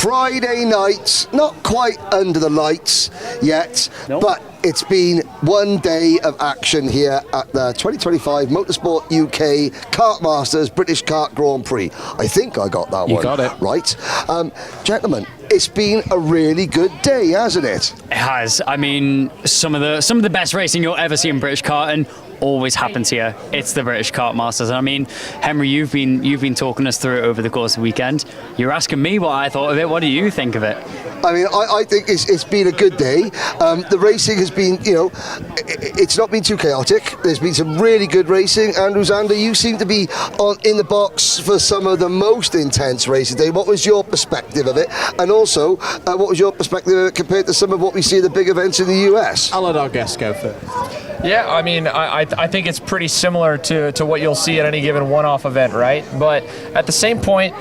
Friday night, not quite under the lights yet, Nope. but it's been one day of action here at the 2025 Motorsport UK Kartmasters British Kart Grand Prix. I think I got that one. You got it. Right. Gentlemen, it's been a really good day, hasn't it? It has. I mean, some of the best racing you'll ever see in British karting always happens here. It's the British Kartmasters. And I mean, Henry, you've been talking us through it over the course of the weekend. You're asking me what I thought of it. What do you think of it? I mean, I think it's been a good day. The racing has been, it's not been too chaotic. There's been some really good racing. Andrew, Xander, you seem to be in the box for some of the most intense racing today. What was your perspective of it? And also, what was your perspective of it compared to some of what we see at the big events in the US? I'll let our guests go first. Yeah, I mean, I think it's pretty similar to what you'll see at any given one-off event, right? But at the same point,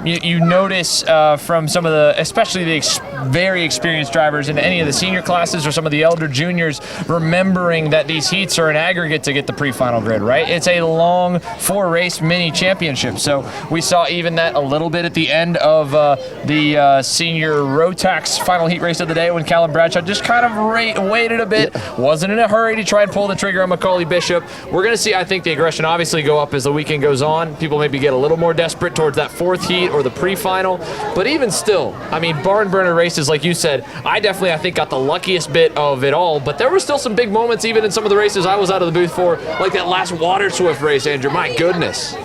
you notice from some of the, especially the very experienced drivers in any of the senior classes or some of the elder juniors, remembering that these heats are an aggregate to get the pre-final grid, right? It's a long 4-race mini championship. So we saw even that a little bit at the end of the senior Rotax final heat race of the day when Callum Bradshaw just kind of waited a bit, wasn't in a hurry to try and pull the trigger on Macaulay Bishop. We're going to see, I think, the aggression obviously go up as the weekend goes on. People maybe get a little more desperate towards that 4th heat or the pre-final. But even still, I mean, barn burner races, like you said, I think, got the luckiest bit of it all. But there were still some big moments, even in some of the races I was out of the booth for, like that last Water Swift race, Andrew. My goodness.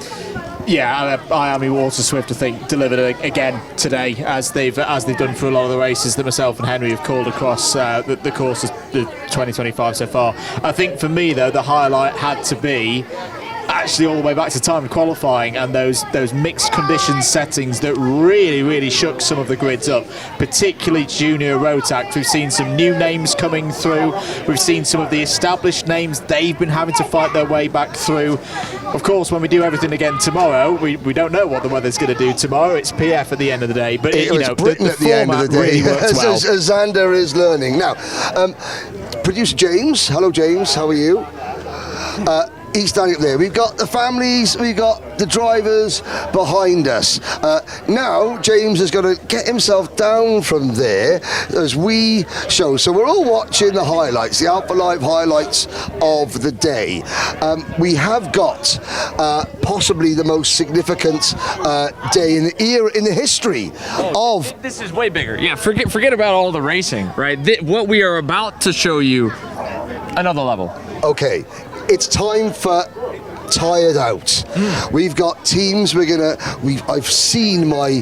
Yeah, Miami Water Swift, I think, delivered again today, as they've done for a lot of the races that myself and Henry have called across the course of the 2025 so far. I think for me, though, the highlight had to be actually all the way back to time qualifying and those mixed conditions settings that really shook some of the grids up, particularly junior Rotax. We've seen some new names coming through. We've seen some of the established names, they've been having to fight their way back through. Of course, when we do everything again tomorrow, we don't know what the weather's going to do tomorrow. It's PF at the end of the day, but Britain at the end of the day, really worked well. as Xander is learning now. Producer James, hello James, how are you? He's standing up there. We've got the families, we've got the drivers behind us. Now, James is going to get himself down from there as we show. So we're all watching the highlights, the Alpha Live highlights of the day. We have got possibly the most significant day in the history of... This is way bigger. Yeah, forget about all the racing, right? What we are about to show you, another level. Okay. It's time for Tired Out. We've got teams. I've seen my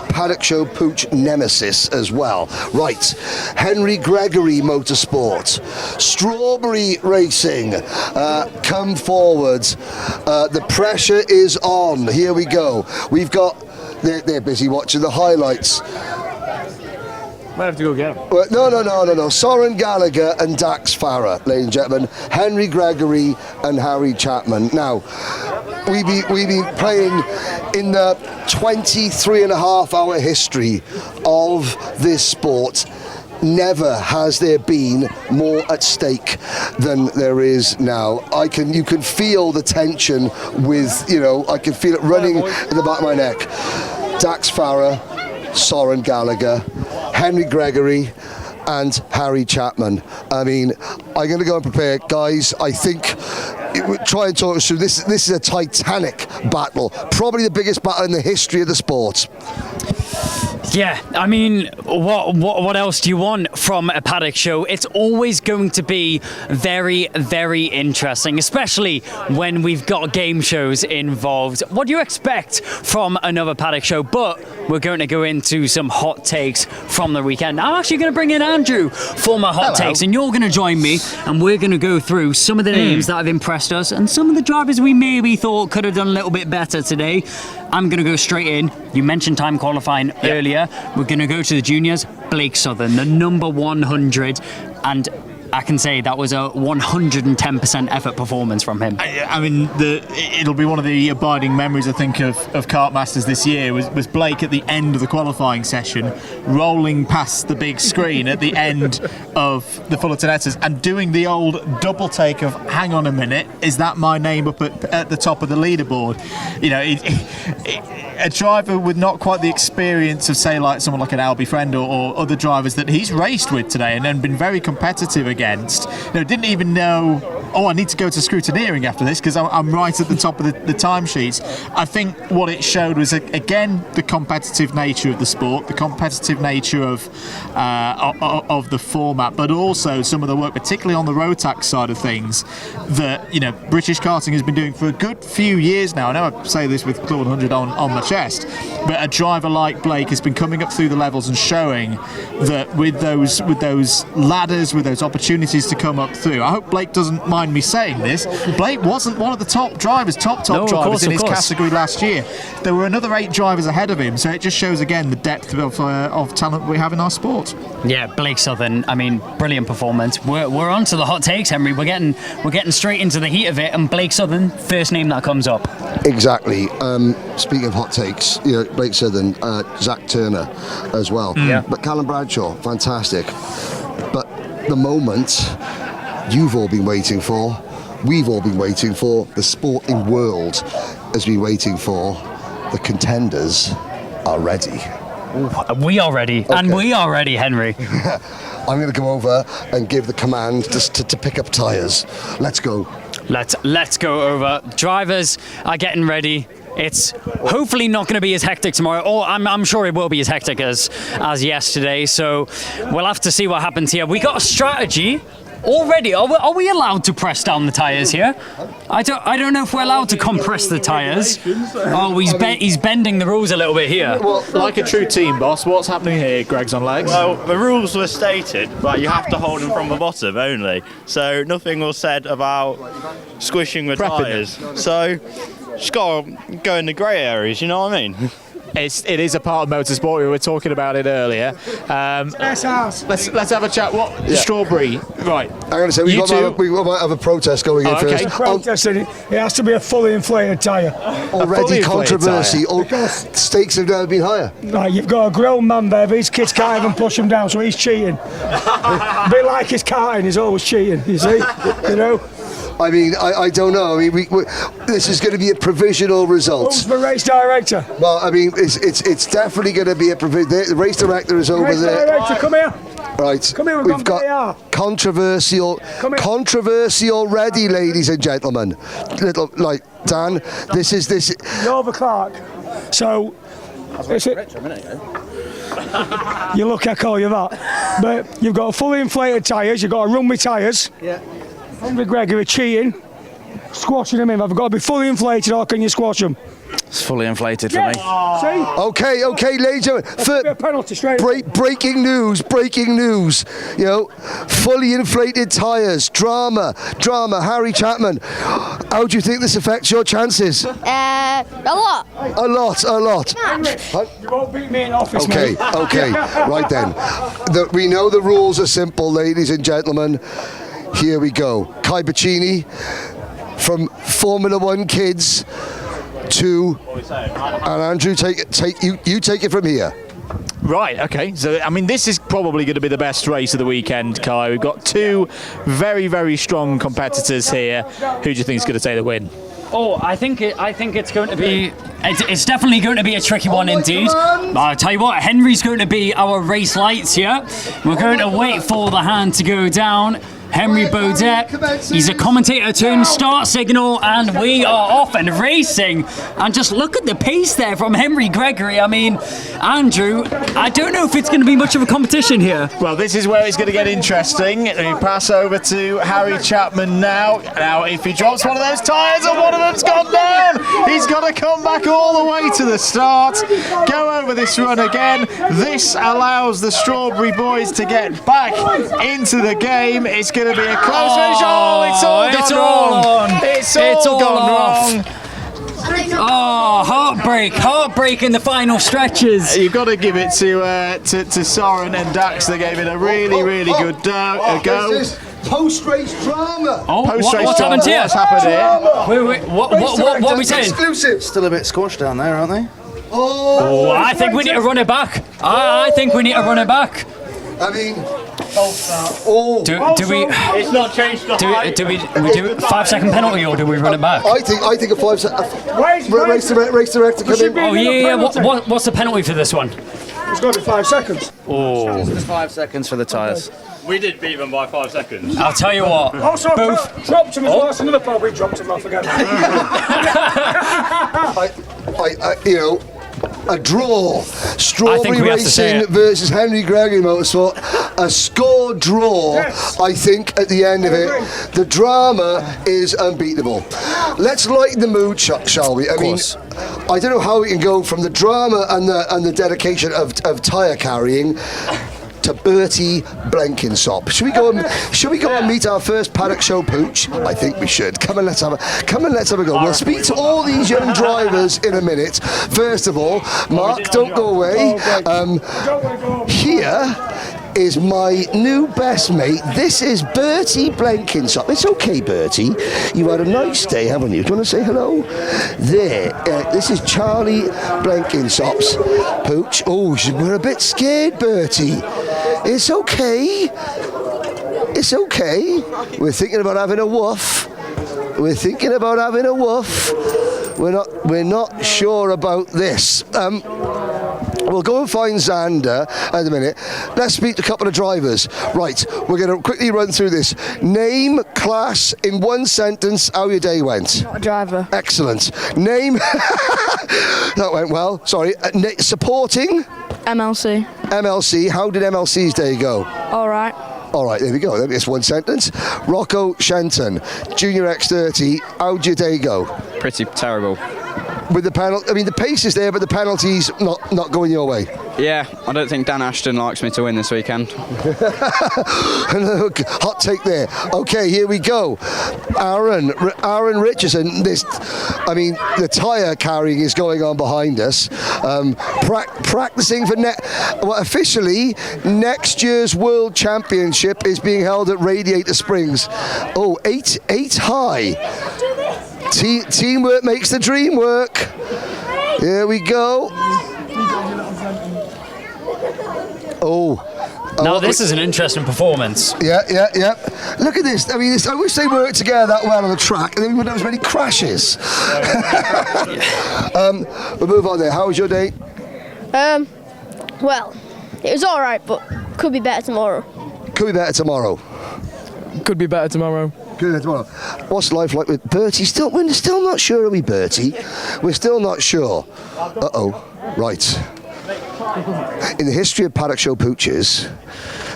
Paddock Show Pooch nemesis as well. Right, Henry Gregory Motorsport, Strawberry Racing, come forward. The pressure is on. Here we go. We've got. They're busy watching the highlights. Might have to go get him. Well, no. Soren Gallagher and Dax Farah, ladies and gentlemen. Henry Gregory and Harry Chapman. Now, we've been playing in the 23-and-a-half-hour history of this sport. Never has there been more at stake than there is now. You can feel the tension I can feel it running in the back of my neck. Dax Farah, Soren Gallagher, Henry Gregory and Harry Chapman. I mean, I'm going to go and prepare. Guys, I think, try and talk us through this. This is a titanic battle. Probably the biggest battle in the history of the sport. Yeah, I mean, what else do you want from a Paddock show? It's always going to be very, very interesting, especially when we've got game shows involved. What do you expect from another Paddock show? But we're going to go into some hot takes from the weekend. I'm actually going to bring in Andrew for my hot takes, and you're going to join me, and we're going to go through some of the names that have impressed us and some of the drivers we maybe thought could have done a little bit better today. I'm going to go straight in. You mentioned time qualifying earlier. We're going to go to the juniors. Blake Southern, the number 100. And I can say that was a 110% effort performance from him. I mean, it'll be one of the abiding memories, I think, of Kartmasters this year was Blake at the end of the qualifying session, rolling past the big screen at the end of the Fullerton-Etters and doing the old double take of, hang on a minute, is that my name up at the top of the leaderboard? You know, a driver with not quite the experience of, say, like someone like an Albie Friend or other drivers that he's raced with today and then been very competitive against, you know, didn't even know, oh, I need to go to scrutineering after this because I'm right at the top of the timesheets. I think what it showed was, again, the competitive nature of the sport, the competitive nature of the format, but also some of the work, particularly on the road tax side of things, that, you know, British karting has been doing for a good few years now. I know I say this with Club 100 on my chest, but a driver like Blake has been coming up through the levels and showing that with those ladders, with those opportunities to come up through. I hope Blake doesn't mind me saying this. Blake wasn't one of the top drivers in his category last year. There were another 8 drivers ahead of him, so it just shows again the depth of talent we have in our sport. Yeah, Blake Southern, I mean, brilliant performance. We're on to the hot takes, Henry. We're getting straight into the heat of it, and Blake Southern, first name that comes up. Exactly. Speaking of hot takes, you know, Blake Southern, Zach Turner as well. Yeah. But Callum Bradshaw, fantastic. But the moment you've all been waiting for, we've all been waiting for, the sporting world has been waiting for, the contenders are ready. We are ready, Okay. and we are ready, Henry. I'm going to go over and give the command to pick up tyres. Let's go. Let's go over. Drivers are getting ready. It's hopefully not going to be as hectic tomorrow, or I'm sure it will be as hectic as yesterday. So we'll have to see what happens here. We got a strategy already. Are we allowed to press down the tyres here? I don't know if we're allowed to compress the tyres. Oh, he's bending the rules a little bit here. Well, like a true team boss, what's happening here? Greg's on legs. Well, the rules were stated, but you have to hold them from the bottom only. So nothing was said about squishing the tyres. So just got to go in the grey areas, you know what I mean? It is a part of motorsport. We were talking about it earlier. Let's have a chat. Strawberry? Right. I'm going to say we might have a protest going in okay. first. Protesting it has to be a fully inflated tyre. Already controversy. Stakes have never been higher. Right, you've got a grown man there, but his kids can't even push him down, so he's cheating. A bit like his karting, he's always cheating, you see? You know? I mean, I don't know. I mean, this is going to be a provisional result. Who's the race director? Well, I mean, it's definitely going to be a the race director is over Race there. director, come here. Right. Come here, We've got controversy already, ladies and gentlemen. Dan, this is. You're the clerk. So, is it? You look, I call you that. But you've got fully inflated tyres, you've got to run with tyres. Yeah. Henry Gregory cheating, squashing them in. Have got to be fully inflated, or can you squash them? It's fully inflated for me. See? Okay, ladies and gentlemen. A penalty straight. Breaking news. You know, fully inflated tyres. Drama. Harry Chapman. How do you think this affects your chances? A lot. A lot. You won't beat me in office, Okay. mate. Right then. We know the rules are simple, ladies and gentlemen. Here we go. Kai Bachini from Formula One Kids to, and Andrew, take it from here. Right, okay. So, I mean, this is probably going to be the best race of the weekend, Kai. We've got 2 very, very strong competitors here. Who do you think is going to take the win? Oh, I think it's going to be. It's definitely going to be a tricky one indeed. I'll tell you what, Henry's going to be our race lights here. We're going to wait for the hand to go down. Henry Beaudette, he's a commentator turned start signal, and we are off and racing. And just look at the pace there from Henry Gregory. I mean, Andrew, I don't know if it's going to be much of a competition here. Well, this is where it's going to get interesting. We pass over to Harry Chapman now. Now, if he drops one of those tyres and one of them's gone down, he's got to come back all the way to the start, go over this run again. This allows the Strawberry boys to get back into the game. It's going to be a close finish. Oh, it's all gone wrong. Oh, heartbreak in the final stretches. You've got to give it to Soren and Dax. They gave it a really good go. Post-race drama. Oh, Post-race what's happened here? What's happened here? Wait, what are we saying? Exclusive. Still a bit squashed down there, aren't they? Oh, I think we need to run it back. I think we need to run it back. I mean, Do we? It's not changed the height. Do we do 5 second penalty or do we run it back? I think a 5 second race director come in. Oh yeah. What's the penalty for this one? It's got to be 5 seconds. Just 5 seconds for the tyres. We did beat them by 5 seconds. I'll tell you what. Also, dropped him as well. That's another problem. We dropped him off again. You know, a draw. I think Strawberry we have to say Racing it. versus Henry Gregory Motorsport. A score draw. Yes. I think at the end of it, the drama is unbeatable. Let's lighten the mood, shall we? I mean, I don't know how we can go from the drama and the dedication of tyre carrying to Bertie Blenkinsop. Should we go and meet our first Paddock Show pooch? I think we should. Come and let's have a go. We'll speak to all these young drivers in a minute. First of all, Mark, don't go away. Here is my new best mate. This is Bertie Blenkinsop. It's okay, Bertie. You had a nice day, haven't you? Do you want to say hello? There. This is Charlie Blenkinsop's pooch. Oh, we're a bit scared, Bertie. It's okay. It's okay. We're thinking about having a woof. We're not sure about this. We'll go and find Xander in a minute. Let's speak to a couple of drivers. Right, we're going to quickly run through this. Name, class, in one sentence, how your day went. Not a driver. Excellent. Name. That went well. Sorry. Supporting. MLC. MLC. How did MLC's day go? All right. All right, there we go. That's one sentence. Rocco Shenton, Junior X30. How'd your day go? Pretty terrible. With the penalty, I mean, the pace is there, but the penalty's not going your way. Yeah, I don't think Dan Ashton likes me to win this weekend. Hot take there. Okay, here we go. Aaron Richardson. The tyre carrying is going on behind us. Practicing for officially next year's World Championship is being held at Radiator Springs. Oh, eight high. Teamwork makes the dream work. Here we go. Now this is an interesting performance. Yeah. Look at this. I mean, I wish they worked together that well on the track, and then we wouldn't have as many crashes. We'll move on there. How was your day? Well, it was all right, but could be better tomorrow. Could be better tomorrow. Could be better tomorrow. What's life like with Bertie? We're still not sure, are we, Bertie? We're still not sure. Right. In the history of Paddock Show pooches,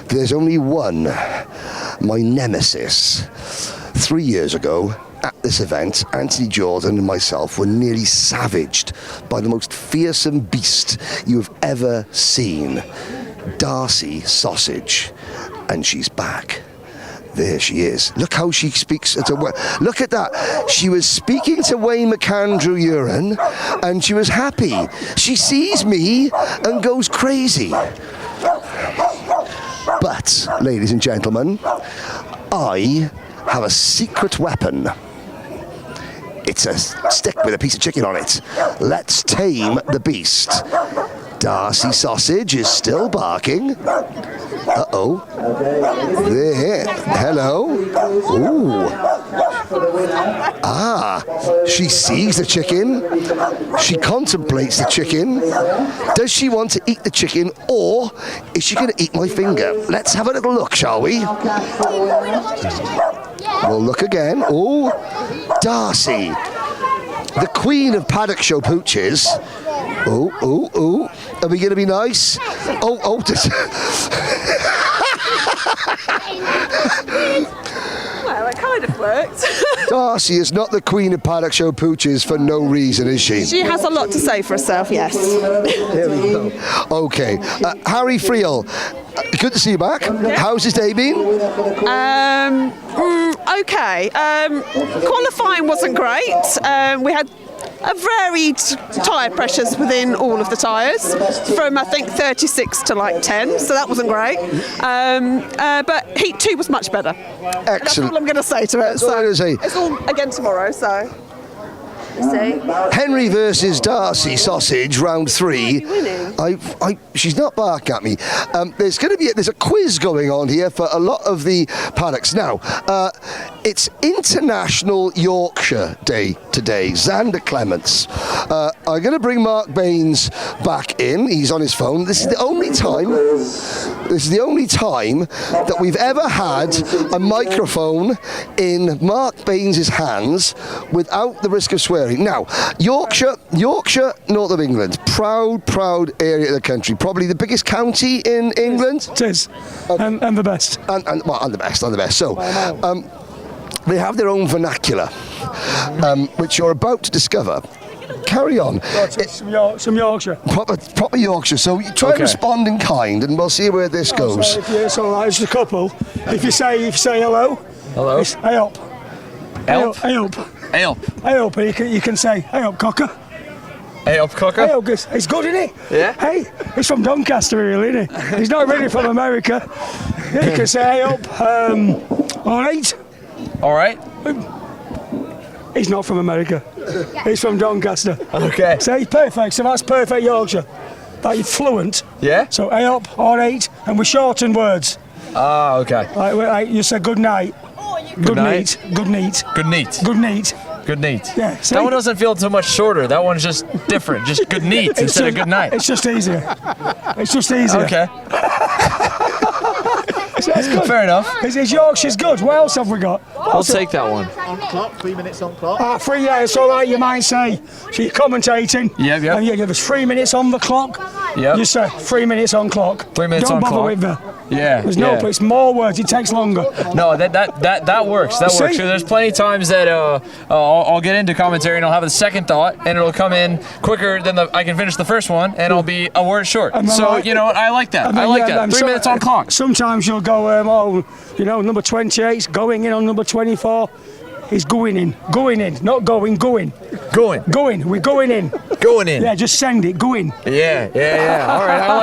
there's only one, my nemesis. 3 years ago, at this event, Anthony Jordan and myself were nearly savaged by the most fearsome beast you have ever seen. Darcy Sausage. And she's back. There she is. Look how she speaks. Look at that. She was speaking to Wayne McAndrew Uren, and she was happy. She sees me and goes crazy. But, ladies and gentlemen, I have a secret weapon. It's a stick with a piece of chicken on it. Let's tame the beast. Darcy Sausage is still barking. There. Hello. Ooh. She sees the chicken. She contemplates the chicken. Does she want to eat the chicken, or is she going to eat my finger? Let's have a little look, shall we? We'll look again. Oh, Darcy, the queen of Paddock Show pooches. Oh. Are we going to be nice? Well, it kind of worked. Darcy is not the queen of Paddock Show pooches for no reason, is she? She has a lot to say for herself, yes. There we go. Okay. Harry Friel, good to see you back. How's his day been? Okay. Qualifying wasn't great. We had varied tyre pressures within all of the tyres, from I think 36 to like 10, so that wasn't great. But Heat 2 was much better. Excellent. That's all I'm going to say to it. That's all I'm gonna say. It's all again tomorrow, so. Henry versus Darcy Sausage, round 3. She's not barking at me. There's a quiz going on here for a lot of the paddocks. Now, it's International Yorkshire Day today. Xander Clements. I'm going to bring Mark Baines back in. He's on his phone. This is the only time that we've ever had a microphone in Mark Baines' hands without the risk of swearing. Now, Yorkshire, north of England, proud area of the country, probably the biggest county in England. It is, and the best. And the best. So, they have their own vernacular, which you're about to discover. Carry on. Some Yorkshire. Proper Yorkshire. So you try and respond in kind, and we'll see where this goes. So it's all right. It's a couple. If you say hello. Hello. It's hey up. Help. Hey up. Help. Hey up. You can say hey up, cocker. Hey up, cocker. Hey up, it's good, isn't it? Yeah. Hey, he's from Doncaster, really, isn't he? He's not really from America. Yeah, you can say hey up. All right. All right. He's not from America. He's from Doncaster. Okay. See, perfect. So that's perfect Yorkshire. That you're fluent. Yeah. So hey up, all right, and we shorten words. Ah, okay. Like you said good night. Good night. neat. Good neat. Good neat. Good neat. Good neat. Yeah. See? That one doesn't feel too much shorter. That one's just different. Just good neat instead of good night. It's just easier. It's just easier. Okay. That's good. Fair enough. Is Yorkshire's good? What else have we got? We'll take that one. On clock, 3 minutes on clock. 3, yeah, it's all right, you might say. So you're commentating. Yep. And you give us 3 minutes on the clock. Yep. You say 3 minutes on clock. 3 minutes Don't on bother clock. with that. Yeah. There's no, it's more words, it takes longer. No, that works. That See? works. So there's plenty of times that I'll get into commentary and I'll have a second thought and it'll come in quicker than I can finish the first one and I'll be a word short. So you know what? I like that. I like that. 3 minutes on clock. Sometimes you'll go, number 28's going in on number 24. He's going in, not going. Going. We're going in. Going in. Yeah, just send it, go in. Yeah. All right, I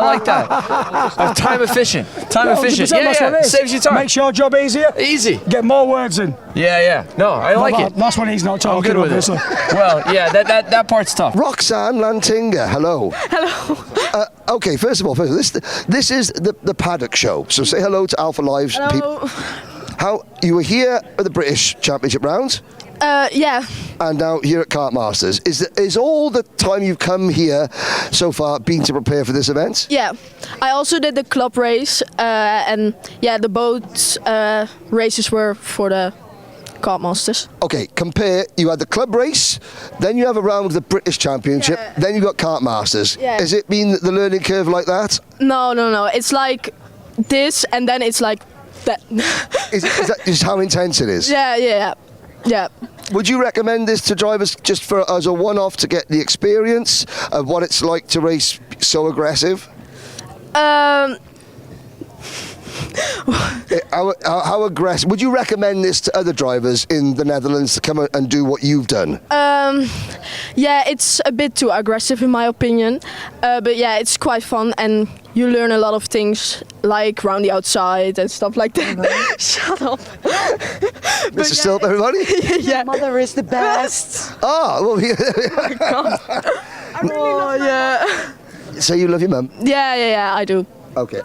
like that. Time efficient. Yeah. Saves you time. Makes your job easier. Easy. Get more words in. Yeah. No, I like it. That's when he's not talking. I'm good with obviously. it. Well, yeah, that part's tough. Roxanne Lantinga, hello. Hello. Okay, first of all, this is the Paddock Show. So say hello to Alpha Live's people. How you were here at the British Championship rounds? Yeah. And now here at Kartmasters. Is all the time you've come here so far been to prepare for this event? Yeah. I also did the club race, and yeah, the boat races were for the Kartmasters. Okay, compare. You had the club race, then you have a round of the British Championship, then you got Kartmasters. Yeah. Has it been the learning curve like that? No. It's like this, and then it's like that. Is that just how intense it is? Yeah. Would you recommend this to drivers just as a one-off to get the experience of what it's like to race so aggressive? How aggressive? Would you recommend this to other drivers in the Netherlands to come and do what you've done? Yeah, it's a bit too aggressive in my opinion, but yeah, it's quite fun and you learn a lot of things like round the outside and stuff like that. Shut up. Mr. Stilp, everybody? Yeah. Mother is the best. Well, Yeah. So you love your mum? Yeah, I do. Okay.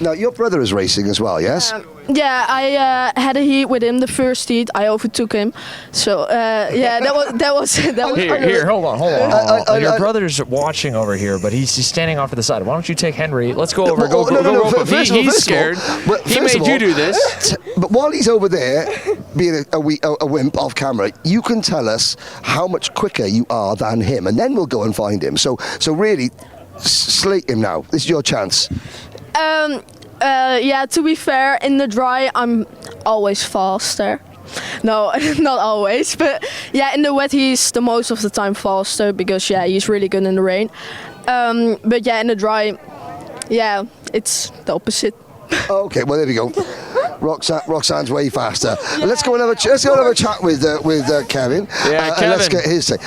Now, your brother is racing as well, yes? Yeah, I had a heat with him. The first heat, I overtook him. So yeah, that was. Here, hold on. Your brother's watching over here, but he's standing off to the side. Why don't you take Henry? Let's go over. Go rope him. He's scared. He made you do this. But while he's over there, being a wimp off camera, you can tell us how much quicker you are than him, and then we'll go and find him. So really, slate him now. This is your chance. Yeah, to be fair, in the dry, I'm always faster. No, not always, but yeah, in the wet, he's the most of the time faster because yeah, he's really good in the rain. But yeah, in the dry, yeah, it's the opposite. Okay, well there we go. Roxanne's way faster. Let's go and have a chat with Kevin. Yeah, and let's Kevin. get his say.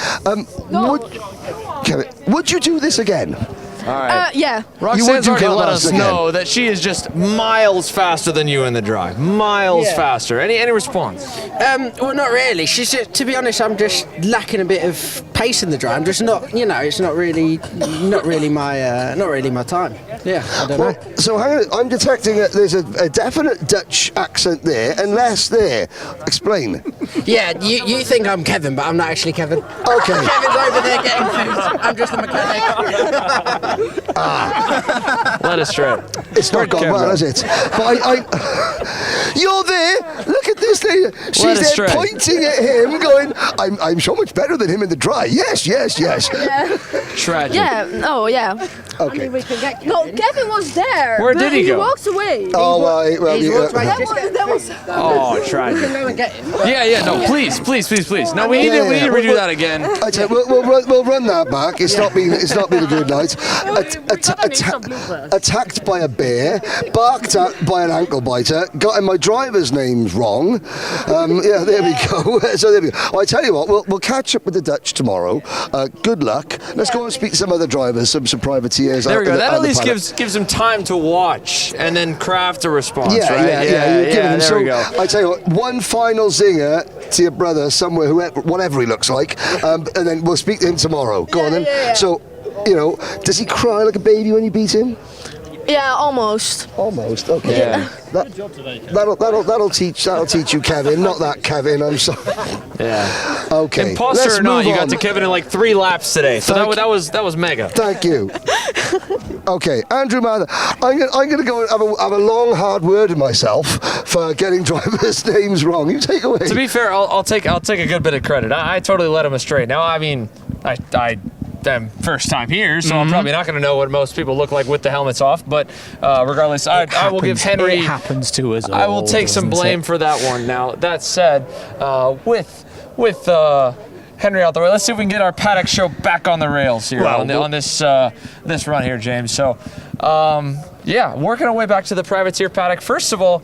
Kevin, would you do this again? All right. Yeah. Roxanne's already let Kartmasters us again? know that she is just miles faster than you in the drive. Miles faster. Any response? Well, not really. She's just, to be honest, I'm just lacking a bit of pace in the drive. I'm just not, it's not really my time. Yeah, I don't know. So hang on, I'm detecting there's a definite Dutch accent there and less there. Explain. Yeah, you think I'm Kevin, but I'm not actually Kevin. Okay. Kevin's over there getting food. I'm just the mechanic. Let us straight. It's not gone well, has it? But you're there. Look at this thing. She's there straight. pointing at him, going, "I'm so much better than him in the dry." Yes. Yeah. Tragic. Yeah. Oh, yeah. Okay. No, Kevin was there. Where but did he go? He walked away. Oh, well, That was. Oh, tragic. Yeah. No, please. No, we need to redo that again. I tell you, we'll run that back. It's not been a good night. Attacked by a bear, barked at by an ankle biter, gotten my driver's names wrong. Yeah, there we go. So there we go. Well, I tell you what, we'll catch up with the Dutch tomorrow. Good luck. Let's go and speak to some other drivers, some privateers. There we go. That out at least the paddock. gives them time to watch and then craft a response, Yeah, right? you're giving him. There So we go. I tell you what, one final zinger to your brother somewhere, whatever he looks like, and then we'll speak to him tomorrow. Go on then. Yeah. So, does he cry like a baby when you beat him? Yeah, almost. Almost. Okay. Yeah. That'll teach you, Kevin. Not that Kevin. I'm sorry. Yeah. Okay. Imposter let's or not, move you got on. to Kevin in like 3 laps today. So that was mega. Thank you. Okay, Andrew Mather, I'm going to go and have a long, hard word with myself for getting drivers' names wrong. You take away. To be fair, I'll take a good bit of credit. I totally led him astray. Now, I mean, I'm first time here, so I'm probably not going to know what most people look like with the helmets off. But regardless, I will give Henry. It happens to us all. I will take some blame for that one. Now, that said, with Henry out the way, let's see if we can get our Paddock show back on the rails here on this run here, James. So, working our way back to the privateer paddock. First of all,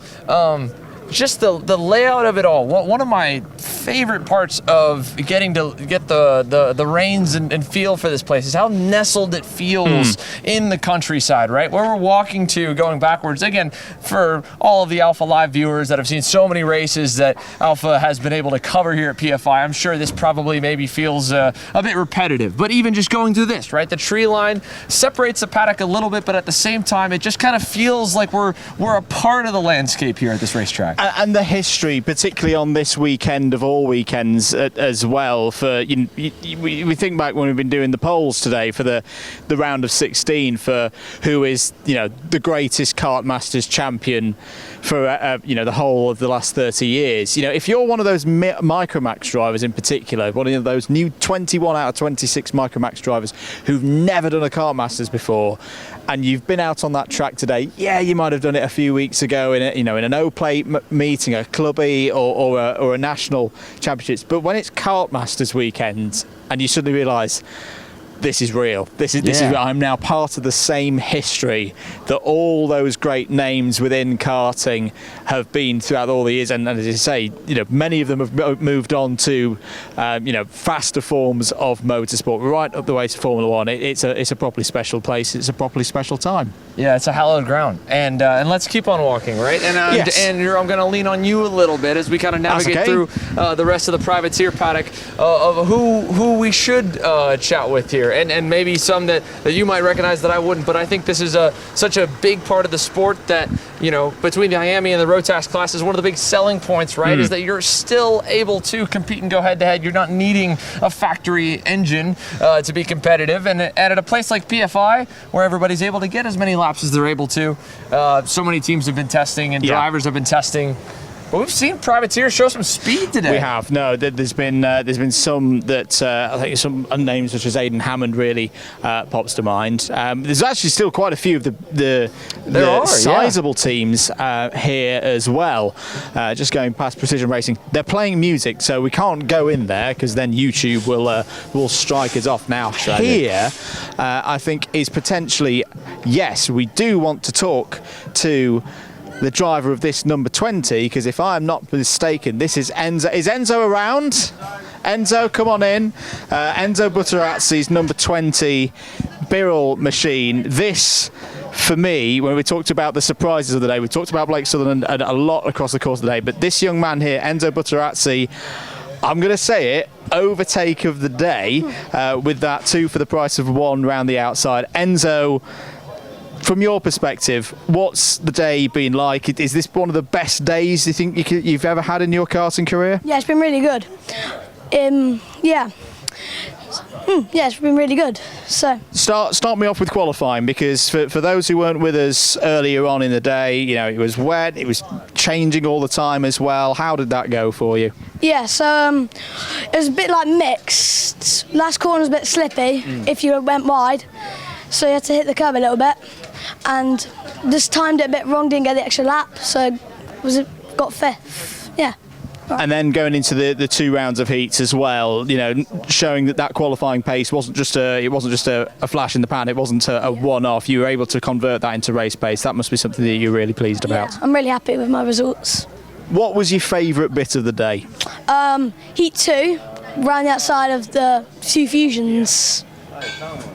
just the layout of it all. One of my favorite parts of getting to get the reins and feel for this place is how nestled it feels in the countryside, right? Where we're walking to, going backwards. Again, for all of the Alpha Live viewers that have seen so many races that Alpha has been able to cover here at PFI, I'm sure this probably maybe feels a bit repetitive. But even just going through this, right? The tree line separates the paddock a little bit, but at the same time, it just kind of feels like we're a part of the landscape here at this racetrack. And the history, particularly on this weekend of all weekends as well. For we think back when we've been doing the polls today for the round of 16 for who is the greatest Kartmasters champion for the whole of the last 30 years. If you're one of those Micromax drivers in particular, one of those new 21 out of 26 Micromax drivers who've never done a Kartmasters before, and you've been out on that track today, you might have done it a few weeks ago in an O-plate meeting, a clubby or a national championships. But when it's Kartmasters weekend and you suddenly realise this is real. This is. I'm now part of the same history that all those great names within karting have been throughout all the years. And as you say, many of them have moved on to, faster forms of motorsport, right up the way to Formula One. It's a properly special place. It's a properly special time. Yeah, it's a hallowed ground, and let's keep on walking, right? And Andrew, I'm going to lean on you a little bit as we kind of navigate through the rest of the privateer paddock of who we should chat with here. And maybe some that you might recognize that I wouldn't, but I think this is such a big part of the sport that, between the Miami and the Rotax class is one of the big selling points, right? Is that you're still able to compete and go head-to-head. You're not needing a factory engine to be competitive. And at a place like PFI, where everybody's able to get as many laps as they're able to, so many teams have been testing and drivers have been testing. But we've seen privateers show some speed today. We have. No, there's been some that I think some unnamed, such as Aidan Hammond, really pops to mind. There's actually still quite a few of the sizable teams here as well. Just going past Precision Racing, they're playing music, so we can't go in there because then YouTube will strike us off. Now here, I think is potentially, yes, we do want to talk to the driver of this number 20, because if I'm not mistaken, this is Enzo. Is Enzo around? Enzo, come on in. Enzo Butterazzi's number 20 Birrell machine. This, for me, when we talked about the surprises of the day, we talked about Blake Sutherland and a lot across the course of the day, but this young man here, Enzo Butterazzi, I'm going to say it, overtake of the day with that 2 for the price of 1 round the outside. Enzo, from your perspective, what's the day been like? Is this one of the best days you think you've ever had in your karting career? Yeah, it's been really good. Yeah, it's been really good. So start me off with qualifying, because for those who weren't with us earlier on in the day, it was wet, it was changing all the time as well. How did that go for you? yeah, so it was a bit like mixed. Last corner was a bit slippy if you went wide, so you had to hit the curb a little bit, and just timed it a bit wrong, didn't get the extra lap, so got 5th. Yeah. And then going into the 2 rounds of heats as well, showing that qualifying pace wasn't just a flash in the pan. It wasn't a one-off. You were able to convert that into race pace. That must be something that you're really pleased about. Yeah, I'm really happy with my results. What was your favourite bit of the day? Heat 2, round the outside of the 2 fusions.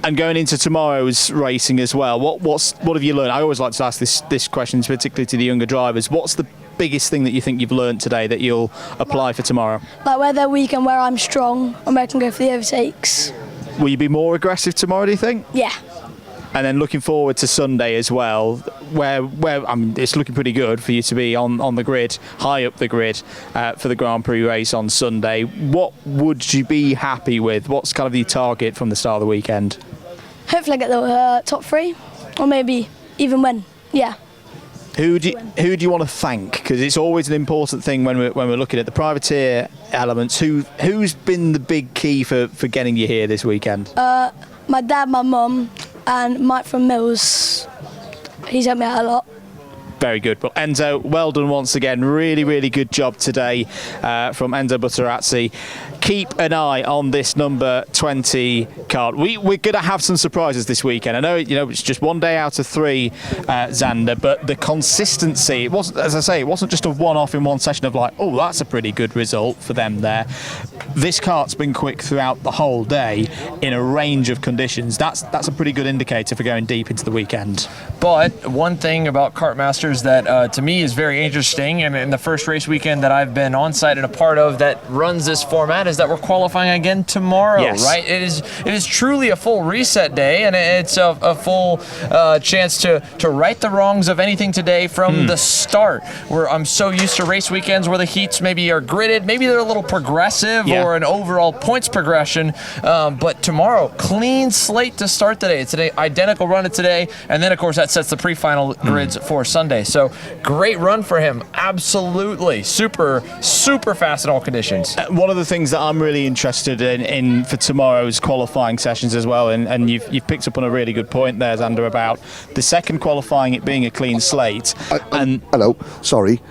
And going into tomorrow's racing as well, what have you learned? I always like to ask this question, particularly to the younger drivers. What's the biggest thing that you think you've learned today that you'll apply for tomorrow? Like where they're weak and where I'm strong and where I can go for the overtakes. Will you be more aggressive tomorrow, do you think? Yeah. And then looking forward to Sunday as well, where it's looking pretty good for you to be on the grid, high up the grid for the Grand Prix race on Sunday. What would you be happy with? What's kind of the target from the start of the weekend? Hopefully I get the top 3, or maybe even win. Yeah. Who do you want to thank? Because it's always an important thing when we're looking at the privateer elements. Who's been the big key for getting you here this weekend? My dad, my mum, and Mike from Mills. He's helped me out a lot. Very good. Well, Enzo, well done once again. Really, really good job today from Enzo Butterazzi. Keep an eye on this number 20 card. We're going to have some surprises this weekend. I know, it's just 1 day out of 3, Xander, but the consistency, it wasn't, as I say, it wasn't just a one-off in one session of like, oh, that's a pretty good result for them there. This kart's been quick throughout the whole day in a range of conditions. That's a pretty good indicator for going deep into the weekend. But one thing about Kartmasters that to me is very interesting, and in the first race weekend that I've been on site and a part of that runs this format, is that we're qualifying again tomorrow. Yes. Right? It is truly a full reset day, and it's a full chance to right the wrongs of anything today from the start. Where I'm so used to race weekends where the heats maybe are gridded, maybe they're a little progressive or an overall points progression. But tomorrow, clean slate to start the day. It's an identical run to today, and then of course that sets the pre-final grids for Sunday. So great run for him. Absolutely. Super fast in all conditions. One of the things that I'm really interested in for tomorrow's qualifying sessions as well, and you've picked up on a really good point there, Xander, about the second qualifying, it being a clean slate. Hello, sorry.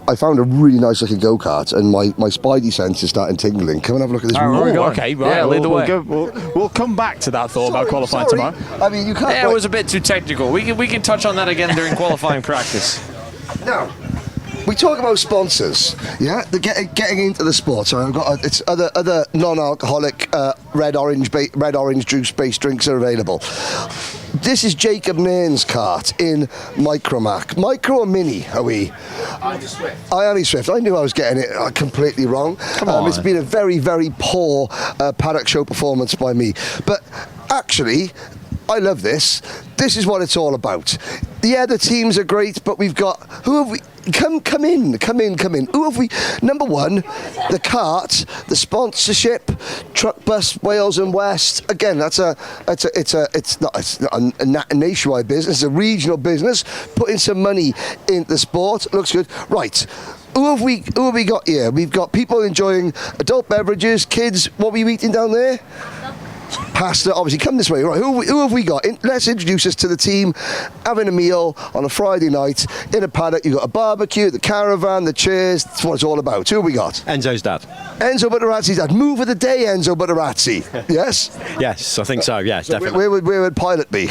I found a really nice looking go-kart and my spidey sense is starting tingling. Come and have a look at this. Okay, right. Yeah, lead the way. We'll come back to that thought about qualifying tomorrow. I mean, you can't... Yeah, it was a bit too technical. We can touch on that again during qualifying practice. Now, we talk about sponsors, yeah? Getting into the sport. So I've got it's other non-alcoholic red orange juice-based drinks are available. This is Jacob Nairn's kart in Micromac. Micro or Mini are we? Ioni Swift. I knew I was getting it completely wrong. It's been a very, very poor Paddock show performance by me. But actually, I love this. This is what it's all about. Yeah, the teams are great, but we've got... Who have we... Come in. Who have we? Number 1, the kart, the sponsorship, Truck Bus Wales and West. Again, it's not a nationwide business. It's a regional business. Putting some money into the sport. Looks good. Right. Who have we got here? We've got people enjoying adult beverages, kids. What were you eating down there? Pasta, obviously. Come this way, right? Who have we got? Let's introduce us to the team having a meal on a Friday night in a paddock. You've got a barbecue, the caravan, the chairs. That's what it's all about. Who have we got? Enzo's dad. Enzo Butterazzi's dad. Move of the day, Enzo Butterazzi. Yes? Yes, I think so. Yes, definitely. Where would Pilot be?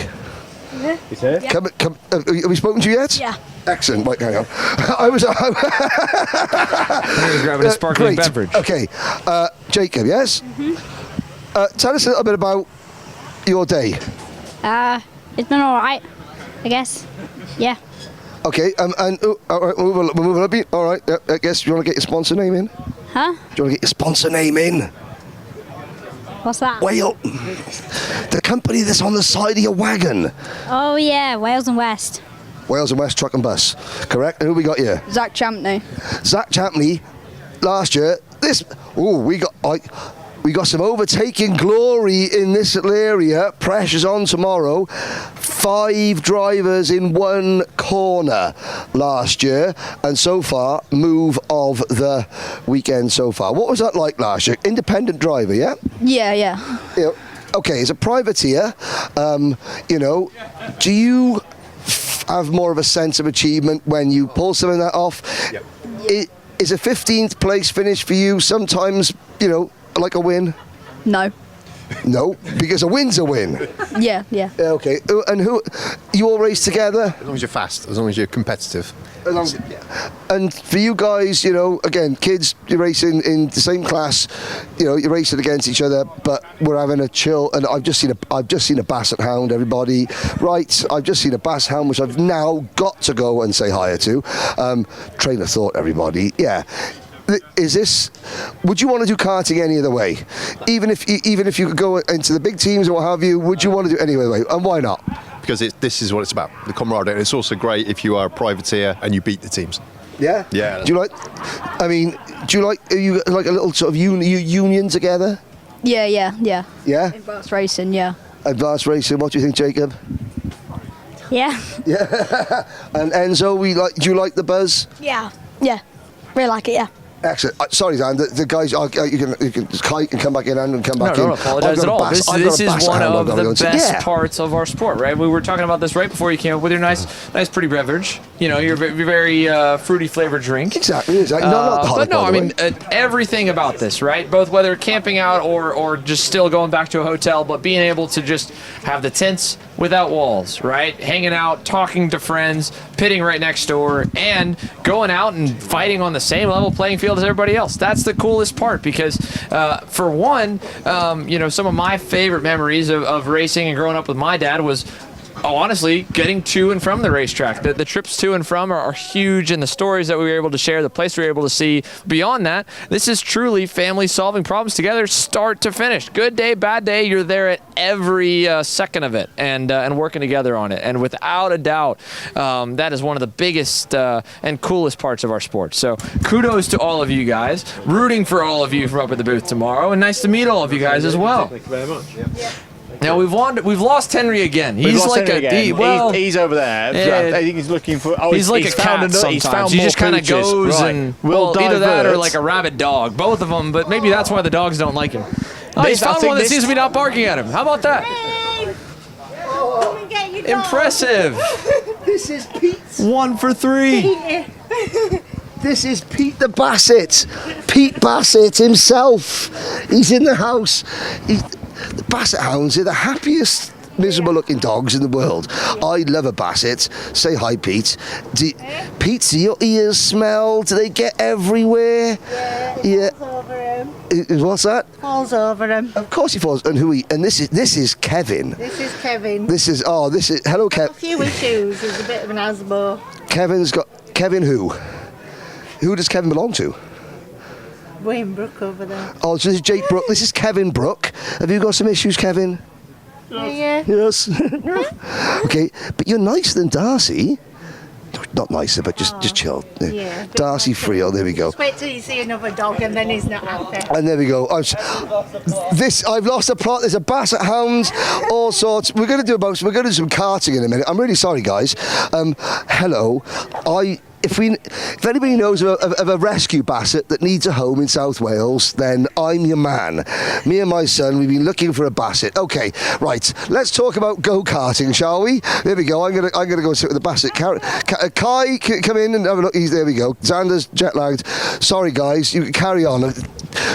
He's here. Come, have we spoken to you yet? Yeah. Excellent. Right, hang on. I was grabbing a sparkling great. beverage. Okay. Jacob, yes? Tell us a little bit about your day. It's been all right, I guess. Yeah. Okay, and all right, we're moving a bit. All right, I guess you want to get your sponsor name in? Huh? Do you want to get your sponsor name in? What's that? Whale. The company that's on the side of your wagon. Oh yeah, Wales and West. Wales and West Truck and Bus. Correct. And who we got here? Zach Champney. Zach Champney. Last year, we got some overtaking glory in this little area. Pressure's on tomorrow. 5 drivers in one corner last year, and so far, move of the weekend so far. What was that like last year? Independent driver, yeah? Yeah. Okay, as a privateer, do you have more of a sense of achievement when you pull something like that off? Yep. Is a 15th place finish for you sometimes, like a win? No. No, because a win's a win. Yeah. Okay, and you all race together? As long as you're fast, as long as you're competitive. And for you guys, again, kids, you're racing in the same class, you're racing against each other, but we're having a chill. And I've just seen a Basset Hound, everybody. Right, I've just seen a Basset Hound, which I've now got to go and say hi to. Train of thought, everybody. Yeah. Would you want to do karting any other way? Even if you could go into the big teams or what have you, would you want to do any other way? And why not? Because this is what it's about, the camaraderie. And it's also great if you are a privateer and you beat the teams. Yeah? Yeah. Are you like a little sort of union together? Yeah. Yeah? Advanced racing, yeah. Advanced racing, what do you think, Jacob? Yeah. Yeah. And Enzo, do you like the buzz? Yeah. Really like it, yeah. Excellent. Sorry, Dan. The guys, you can come back in and come back in. Don't apologize at all. This is one of the best parts of our sport, right? We were talking about this right before you came up with your nice pretty beverage. Your very fruity flavored drink. Exactly. Not but no, I mean everything about this, right? Both whether camping out or just still going back to a hotel, but being able to just have the tents without walls, right? Hanging out, talking to friends, pitting right next door, and going out and fighting on the same level playing field as everybody else. That's the coolest part because, for one, some of my favorite memories of racing and growing up with my dad was honestly getting to and from the racetrack. The trips to and from are huge, and the stories that we were able to share, the place we were able to see. Beyond that, this is truly family solving problems together, start to finish. Good day, bad day, you're there at every second of it, and working together on it. And without a doubt, that is one of the biggest and coolest parts of our sport. So kudos to all of you guys, rooting for all of you from up at the booth tomorrow, and nice to meet all of you guys as well. Thank you very much. Yeah. Now we've lost Henry again. He's over there. Yeah, I think he's looking for. He's like a cat sometimes. He just kind of goes and either that or like a rabid dog. Both of them, but maybe that's why the dogs don't like him. He's found one that seems to be not barking at him. How about that? Impressive. This is Pete. 1 for 3. This is Pete the Basset. Pete Basset himself. He's in the house. The Basset Hounds are the happiest, miserable-looking dogs in the world. I love a Basset. Say hi, Pete. Pete, do your ears smell? Do they get everywhere? Yeah. Falls over him. What's that? Falls over him. Of course he falls. And this is Kevin. This is Kevin. Hello, Kevin. A few issues. He's a bit of an asthma. Kevin who? Who does Kevin belong to? Wayne Brook over there. Oh, so this is Jake Brook. This is Kevin Brook. Have you got some issues, Kevin? Yeah. Yes. Okay, but you're nicer than Darcy. Not nicer, but just chill. Yeah. Darcy Friel, there we go. Just wait till you see another dog and then he's not happy. And there we go. I've lost a plot. There's a Basset Hound, all sorts. We're going to do some karting in a minute. I'm really sorry, guys. Hello. If anybody knows of a rescue Basset that needs a home in South Wales, then I'm your man. Me and my son, we've been looking for a Basset. Okay, right. Let's talk about go-karting, shall we? There we go. I'm gonna go sit with the Basset. Kai, come in and have a look. There we go. Xander's jet lagged. Sorry, guys. You can carry on.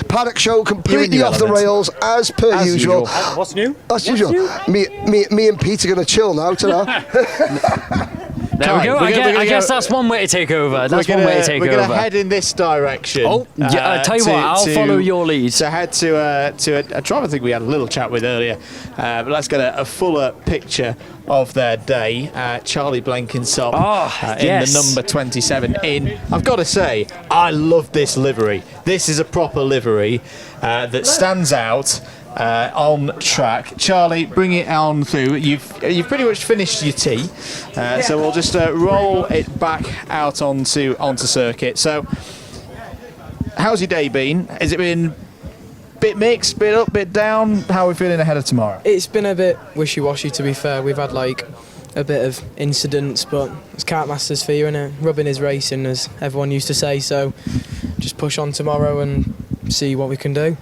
Paddock Show completely off the rails as per usual. What's new? As usual. Me and Pete are going to chill now tonight. There we go. I guess that's one way to take over. That's one way to take over. We're going to head in this direction. Oh, yeah, tell you what, I'll follow your lead. So head to a driver I think we had a little chat with earlier, but let's get a fuller picture of their day. Charlie Blenkinsop in the number 27 in. I've got to say, I love this livery. This is a proper livery that stands out on track. Charlie, bring it on through. You've pretty much finished your tee, so we'll just roll it back out onto circuit. So, how's your day been? Has it been bit mixed, bit up, bit down? How are we feeling ahead of tomorrow? It's been a bit wishy-washy, to be fair. We've had like a bit of incidents, but it's Kartmasters for you, innit? Rubbing is racing, as everyone used to say. So, just push on tomorrow and see what we can do.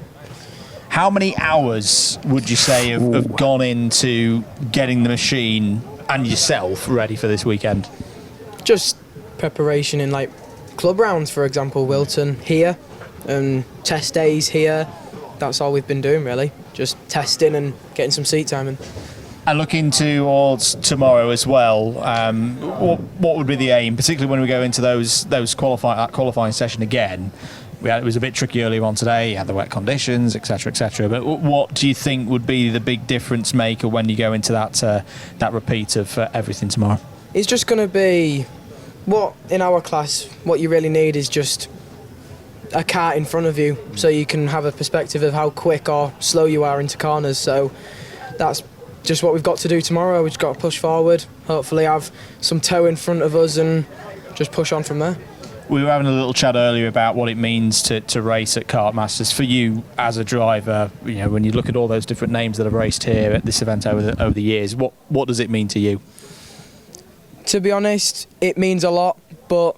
How many hours would you say have gone into getting the machine and yourself ready for this weekend? Just preparation in like club rounds, for example, Wilton here, and test days here. That's all we've been doing really, just testing and getting some seat time in. And looking towards tomorrow as well, what would be the aim, particularly when we go into that qualifying session again? It was a bit tricky earlier on today. You had the wet conditions, etc., etc. But what do you think would be the big difference maker when you go into that repeat of everything tomorrow? It's just going to be what in our class. What you really need is just a kart in front of you, so you can have a perspective of how quick or slow you are into corners. So that's just what we've got to do tomorrow. We've just got to push forward. Hopefully, have some toe in front of us and just push on from there. We were having a little chat earlier about what it means to race at Kartmasters. For you as a driver, when you look at all those different names that have raced here at this event over the years, what does it mean to you? To be honest, it means a lot, but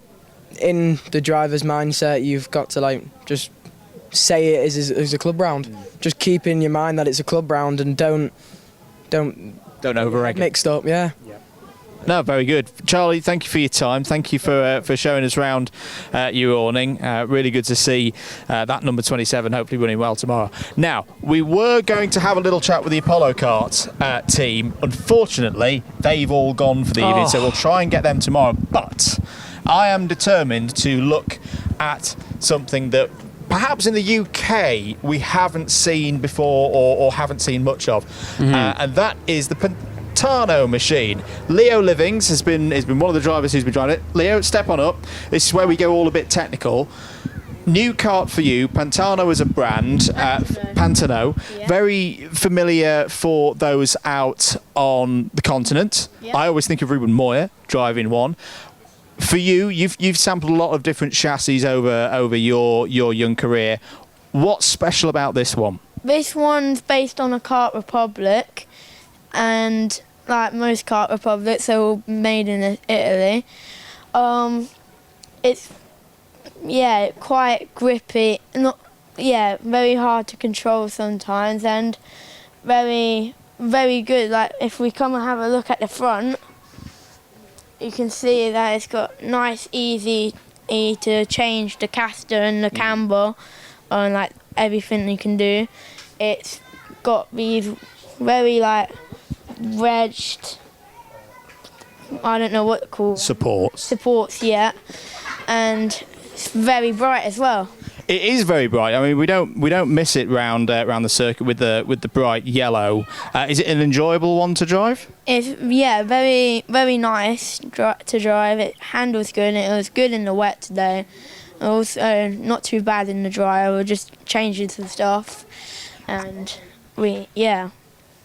in the driver's mindset, you've got to just say it as a club round. Just keep in your mind that it's a club round and don't over-egg it. Mixed up, yeah. No, very good. Charlie, thank you for your time. Thank you for showing us around your awning. Really good to see that number 27 hopefully running well tomorrow. Now, we were going to have a little chat with the Apollo Kart team. Unfortunately, they've all gone for the evening, so we'll try and get them tomorrow. But I am determined to look at something that perhaps in the UK we haven't seen before or haven't seen much of. And that is the Pantano machine. Leo Livings has been one of the drivers who's been driving it. Leo, step on up. This is where we go all a bit technical. New kart for you, Pantano as a brand, Pantano, very familiar for those out on the continent. I always think of Ruben Moyer driving one. For you, you've sampled a lot of different chassis over your young career. What's special about this one? This one's based on a Kart Republic, and like most Kart Republics, they're all made in Italy. It's quite grippy, very hard to control sometimes, and very, very good. Like if we come and have a look at the front, you can see that it's got nice, easy to change the caster and the camber, and like everything you can do. It's got these very wedged, I don't know what they're called. Supports, yeah, and it's very bright as well. It is very bright. I mean, we don't miss it round the circuit with the bright yellow. Is it an enjoyable one to drive? It's very, very nice to drive. It handles good. It was good in the wet today. Also, not too bad in the dry. We're just changing some stuff, and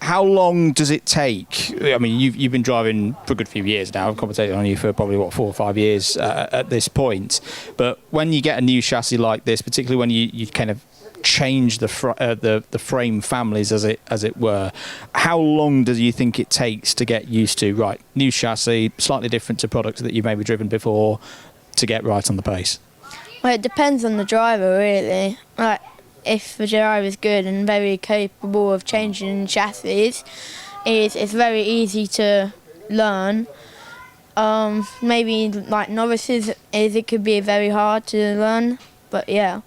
How long does it take? I mean, you've been driving for a good few years now. I've commentated on you for probably 4 or 5 years at this point. But when you get a new chassis like this, particularly when you kind of change the frame families as it were, how long do you think it takes to get used to new chassis, slightly different to products that you've maybe driven before, to get right on the pace? Well, it depends on the driver, really. If the driver is good and very capable of changing chassis, it's very easy to learn. Maybe like novices, it could be very hard to learn, but yeah.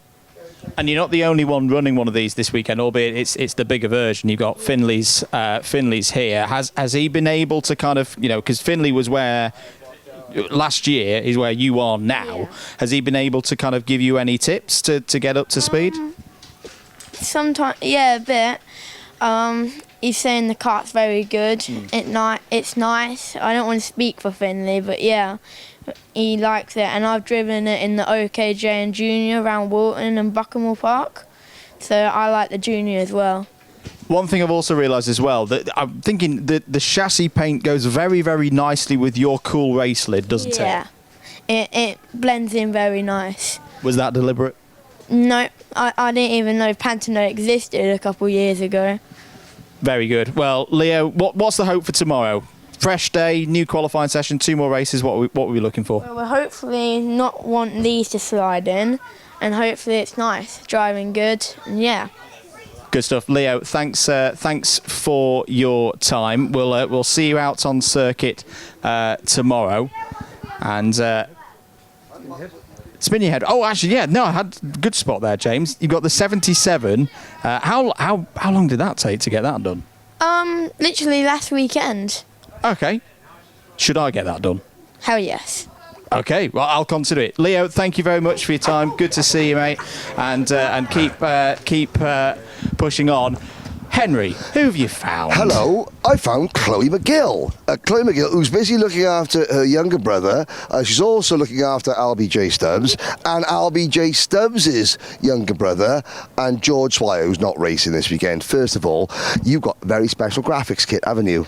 And you're not the only one running one of these this weekend, albeit it's the bigger version. You've got Finley's here. Has he been able to kind of, because Finley was where last year is where you are now. Yeah. Has he been able to kind of give you any tips to get up to speed? Sometimes, yeah, a bit. He's saying the kart's very good. It's nice. I don't want to speak for Finley, but yeah, he likes it. And I've driven it in the OKJ and Junior around Walton and Buckenhall Park. So I like the Junior as well. One thing I've also realised as well, that I'm thinking the chassis paint goes very, very nicely with your cool race lid, doesn't it? Yeah, it blends in very nice. Was that deliberate? No, I didn't even know Pantano existed a couple of years ago. Very good. Well, Leo, what's the hope for tomorrow? Fresh day, new qualifying session, 2 more races. What are we looking for? Well, we'll hopefully not want these to slide in, and hopefully it's nice, driving good, and yeah. Good stuff, Leo. Thanks for your time. We'll see you out on circuit tomorrow, and spin your head. Oh, actually, yeah. No, I had a good spot there, James. You got the 77. How long did that take to get that done? Literally last weekend. Okay. Should I get that done? Hell yes. Okay, well, I'll consider it. Leo, thank you very much for your time. Good to see you, mate. And keep pushing on. Henry, who have you found? Hello, I found Chloe McGill. Chloe McGill, who's busy looking after her younger brother. She's also looking after LBJ Stubbs and LBJ Stubbs' younger brother, and George Swire, who's not racing this weekend. First of all, you've got a very special graphics kit, haven't you?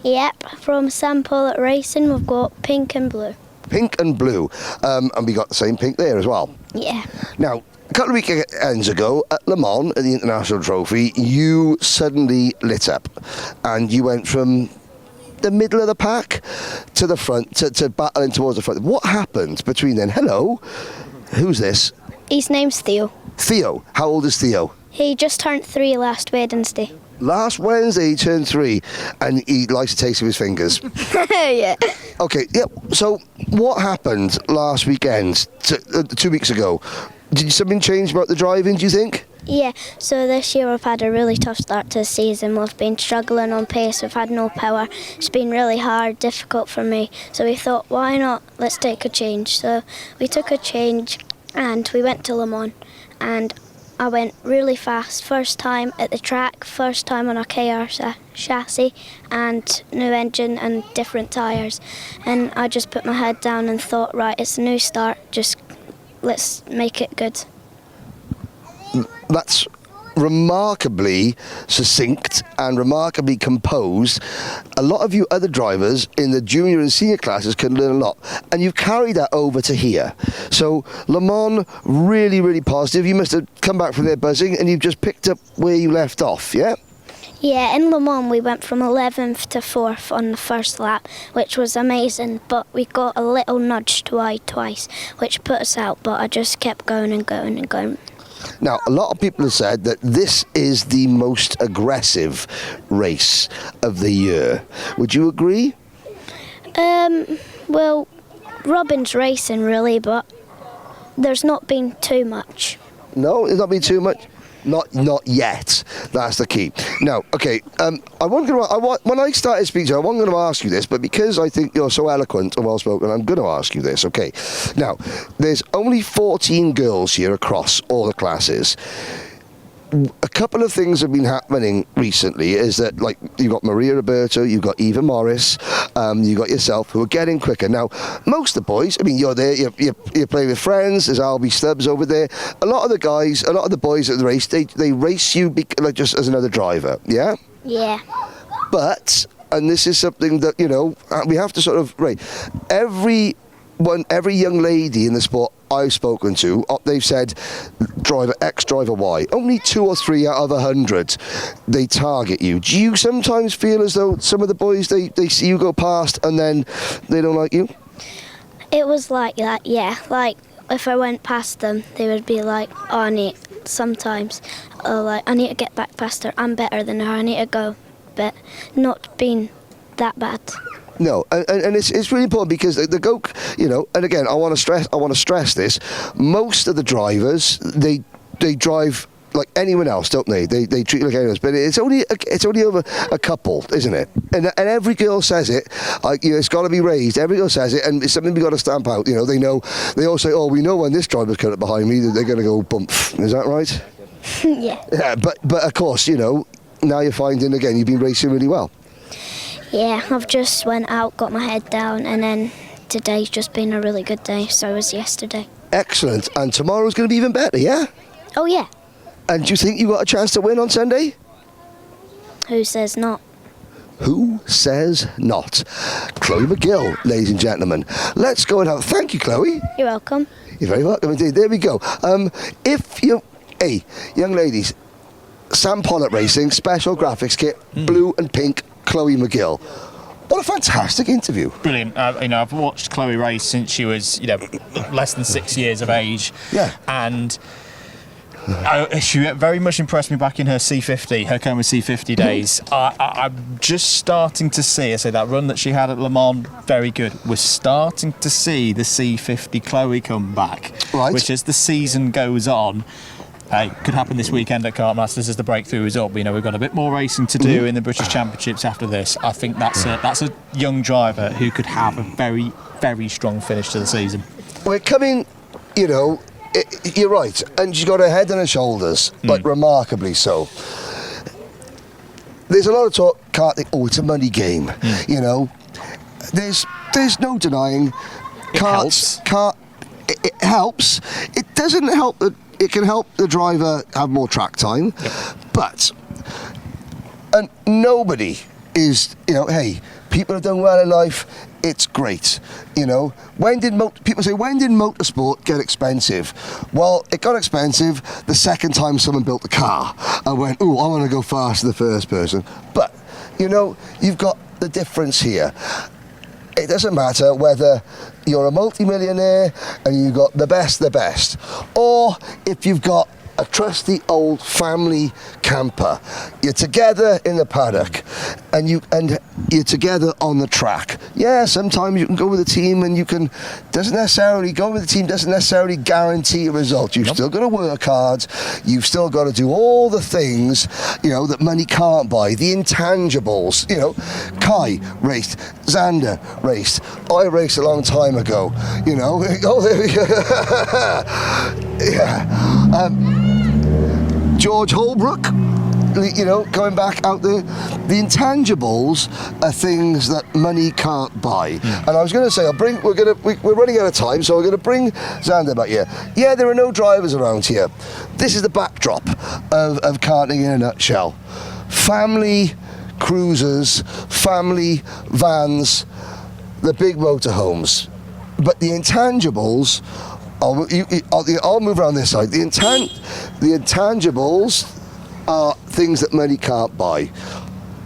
Yep, from St. Paul at Racing, we've got pink and blue. Pink and blue, and we got the same pink there as well. Yeah. Now, a couple of weekends ago at Le Mans at the International Trophy, you suddenly lit up and you went from the middle of the pack to the front, to battling towards the front. What happened between then? Hello, who's this? His name's Theo. Theo. How old is Theo? He just turned 3 last Wednesday. Last Wednesday he turned 3 and he likes the taste of his fingers. Yeah. Okay, yeah, so what happened last weekend, 2 weeks ago? Did something change about the driving, do you think? Yeah, so this year we've had a really tough start to the season. We've been struggling on pace, we've had no power. It's been really hard, difficult for me. So we thought, why not? Let's take a change. So we took a change and we went to Le Mans, and I went really fast. First time at the track, first time on a KR chassis and new engine and different tyres. And I just put my head down and thought, right, it's a new start, just let's make it good. That's remarkably succinct and remarkably composed. A lot of you other drivers in the junior and senior classes can learn a lot, and you've carried that over to here. So Le Mans, really, really positive. You must have come back from there buzzing, and you've just picked up where you left off, yeah? Yeah, in Le Mans we went from 11th to 4th on the first lap, which was amazing, but we got a little nudged wide twice, which put us out, but I just kept going and going and going. Now, a lot of people have said that this is the most aggressive race of the year. Would you agree? Well, Robin's racing really, but there's not been too much. No, there's not been too much? Not yet. That's the key. Now, okay, when I started speaking to you, I wasn't going to ask you this, but because I think you're so eloquent and well-spoken, I'm going to ask you this, okay? Now, there's only 14 girls here across all the classes. A couple of things have been happening recently is that, like, you've got Maria Roberto, you've got Eva Morris, you've got yourself, who are getting quicker. Now, most of the boys, I mean, you're there, you're playing with friends, there's Albie Stubbs over there. A lot of the guys, a lot of the boys at the race, they race you like just as another driver, yeah? Yeah. But, and this is something that, we have to sort of, right, every young lady in the sport I've spoken to, they've said driver X, driver Y. Only 2 or 3 out of 100 they target you. Do you sometimes feel as though some of the boys, they see you go past and then they don't like you? It was like that, yeah. Like, if I went past them, they would be like, oh, I need to get back past her. I'm better than her, I need to go. But not being that bad. No, and it's really important because the go, and again, I want to stress this. Most of the drivers, they they drive like anyone else, don't they? They treat you like anyone else, but it's only over a couple, isn't it? And every girl says it. It's got to be raised. Every girl says it, and it's something we got to stamp out. They know. They all say, "Oh, we know when this driver's coming up behind me, they're going to go bump." Is that right? Yeah. Yeah, but of course, now you're finding again you've been racing really well. Yeah, I've just went out, got my head down, and then today's just been a really good day. So was yesterday. Excellent. And tomorrow's going to be even better, yeah? Oh yeah. And do you think you got a chance to win on Sunday? Who says not? Who says not? Chloe McGill, ladies and gentlemen. Let's go and have... Thank you, Chloe. You're welcome. You're very welcome indeed. There we go. Hey, young ladies, Sam Pollock Racing, special graphics kit, blue and pink, Chloe McGill. What a fantastic interview. Brilliant. I've watched Chloe race since she was, less than 6 years of age. Yeah. And... she very much impressed me back in her C50, her Coma C50 days. I'm just starting to see, that run that she had at Le Mans, very good. We're starting to see the C50 Chloe come back, right. Which as the season goes on, could happen this weekend at Kartmasters as the breakthrough is up. We've got a bit more racing to do in the British Championships after this. I think that's a young driver who could have a very, very strong finish to the season. We're coming, you're right, and she's got her head on her shoulders, but remarkably so. There's a lot of talk, karting, it's a money game, There's no denying. It helps. It helps. It doesn't help. It can help the driver have more track time, but nobody is, hey, people have done well in life. It's great, people say, when did motorsport get expensive? Well, it got expensive the second time someone built the car and went, I want to go faster than the first person. But, you've got the difference here. It doesn't matter whether you're a multi-millionaire and you've got the best, or if you've got a trusty old family camper. You're together in the paddock and you're together on the track. Yeah, sometimes you can go with a team and going with the team doesn't necessarily guarantee a result. You've still got to work hard. You've still got to do all the things, that money can't buy. The intangibles, Kai raced, Xander raced, I raced a long time ago, Oh, there we go. Yeah. George Holbrook, going back out there, the intangibles are things that money can't buy. And I was going to say, we're running out of time, so we're going to bring Xander back here. Yeah, there are no drivers around here. This is the backdrop of karting in a nutshell. Family cruisers, family vans, the big motorhomes. But the intangibles, I'll move around this side. The intangibles are things that money can't buy.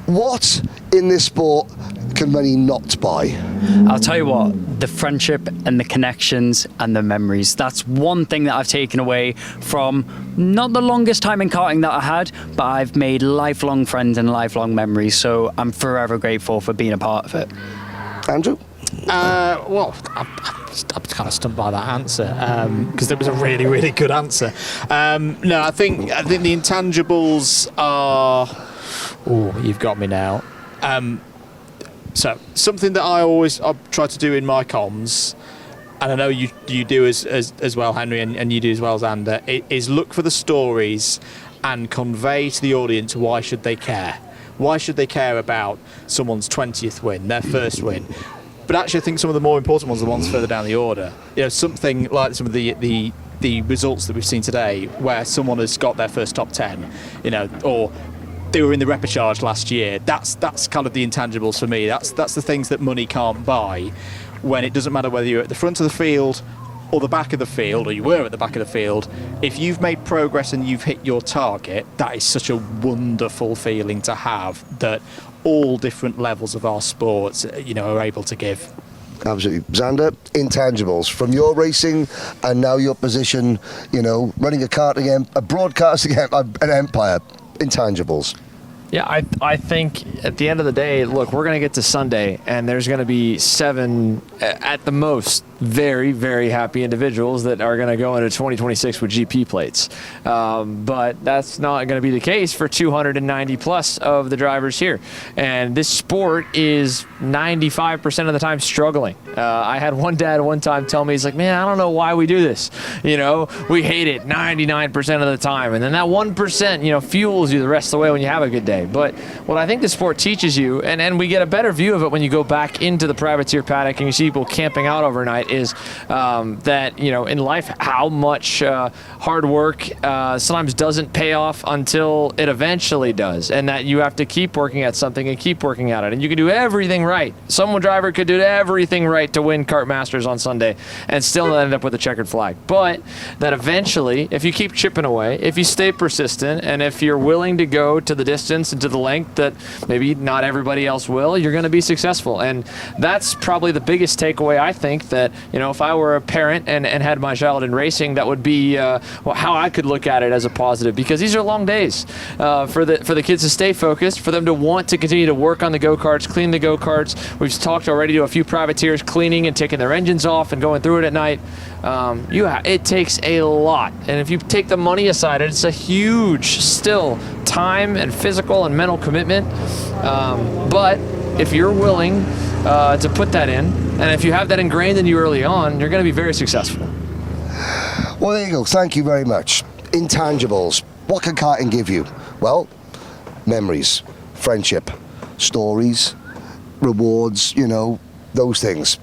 What in this sport can money not buy? I'll tell you what, the friendship and the connections and the memories. That's one thing that I've taken away from not the longest time in karting that I had, but I've made lifelong friends and lifelong memories. So I'm forever grateful for being a part of it. Andrew? I'm kind of stumped by that answer because it was a really, really good answer. No, I think the intangibles are. Oh, you've got me now. So something that I try to do in my comms, and I know you do as well, Henry, and you do as well, Xander, is look for the stories and convey to the audience why should they care. Why should they care about someone's 20th win, their first win? But actually, I think some of the more important ones are the ones further down the order. Something like some of the results that we've seen today, where someone has got their first top 10, or they were in the repechage last year. That's kind of the intangibles for me. That's the things that money can't buy. When it doesn't matter whether you're at the front of the field or the back of the field, or you were at the back of the field, if you've made progress and you've hit your target, that is such a wonderful feeling to have that all different levels of our sports, are able to give. Absolutely. Xander, intangibles from your racing and now your position, running a kart again, a broadcast again, an empire. Intangibles. Yeah, I think at the end of the day, look, we're going to get to Sunday, and there's going to be 7, at the most, very, very happy individuals that are going to go into 2026 with GP plates. But that's not going to be the case for 290 plus of the drivers here. And this sport is 95% of the time struggling. I had one dad one time tell me, he's like, man, I don't know why we do this. You know, we hate it 99% of the time. And then that 1%, you know, fuels you the rest of the way when you have a good day. But what I think the sport teaches you, and we get a better view of it when you go back into the privateer paddock and you see people camping out overnight, is that, you know, in life, how much hard work sometimes doesn't pay off until it eventually does, and that you have to keep working at something and keep working at it. And you can do everything right. Some driver could do everything right to win Kartmasters on Sunday and still end up with a checkered flag. But that eventually, if you keep chipping away, if you stay persistent, and if you're willing to go to the distance and to the length that maybe not everybody else will, you're going to be successful. And that's probably the biggest takeaway, I think, that, you know, if I were a parent and had my child in racing, that would be how I could look at it as a positive, because these are long days for the kids to stay focused, for them to want to continue to work on the go-karts, clean the go-karts. We've talked already to a few privateers cleaning and taking their engines off and going through it at night. It takes a lot, and if you take the money aside, it's a huge still time and physical and mental commitment. But if you're willing to put that in, and if you have that ingrained in you early on, you're going to be very successful. Well, there you go. Thank you very much. Intangibles. What can karting give you? Well, memories, friendship, stories, rewards, you know, those things.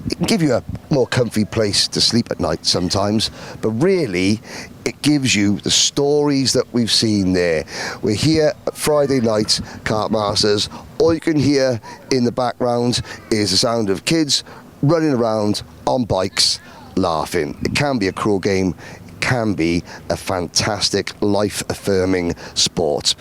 It can give you a more comfy place to sleep at night sometimes, but really it gives you the stories that we've seen there. We're here at Friday night Kartmasters. All you can hear in the background is the sound of kids running around on bikes laughing. It can be a cruel game, it can be a fantastic life-affirming sport.